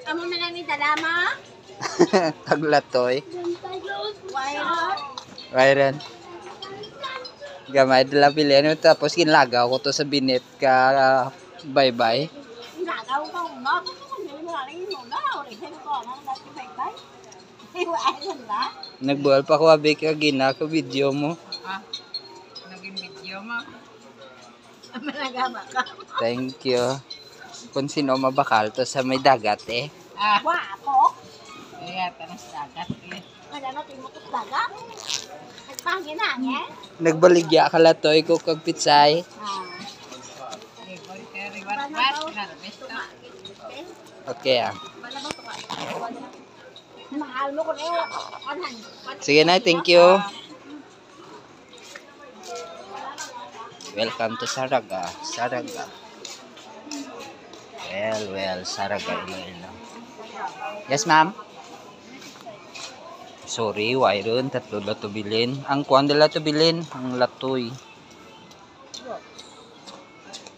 Amo na lang ni Dalama. Taglatoy. Ryan. Gamay dala pilihan mo tapos kinlagaw ko to sa binit ka bye-bye. Nagaw ka mo. Nagbuhal pa ko abi ka gina ka video mo. Ah, naging video mo. Managama ka. Thank you. Kung sino mabakal to sa may dagat eh. Ah, wapo. Kaya tanong sa dagat eh. Ano timot sa dagat? Nagpangin-hangin? Nagbaligya ka latoy ko kag pitsay. Okay ah. Mahal mo ko na yun. Sige na, thank you. Welcome to Saraga. Saraga. Well, Saraga Iloilo. Yes, ma'am? Sorry, Wyron, tatlo lato bilin. Ang kuwan dala to bilin, ang latoy.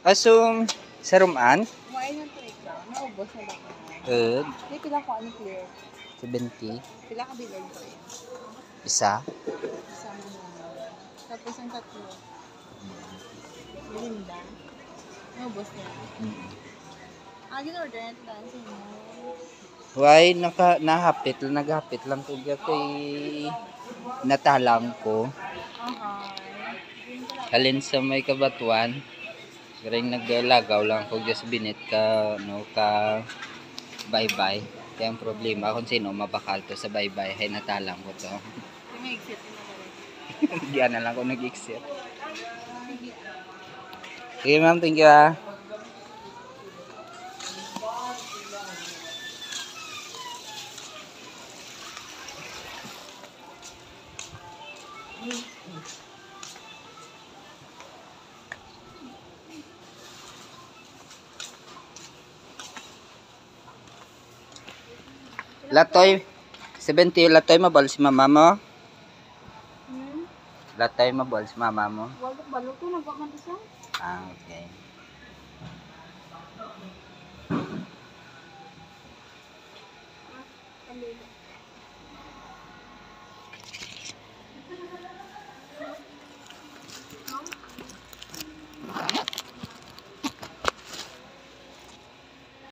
Asum, sa rumaan? Kumain ng trade ka. Naubos na lang. Hindi pila ko ano clear. 70. Pila ka bilay ko eh. Isa. Isang tapos ang tatlo. Linda. Naubos na. Gin-order na ito mo. Why, naghapit lang ko kay natalang ko. Halin sa may kabatuan. Garing naglagaw lang ko just binit ka, no, ka bye-bye. Kaya ang problema kung sino mabakal to sa bye-bye, ay natalang ko to. Nag-exit na naman. Diyan na lang ako nag-exit. Sige ma'am, thank you ah. Latoy, 70 latoy mabal si mama mo. Latoy mabal si mama mo. Wag balot to nagpakan isa. Ah, okay.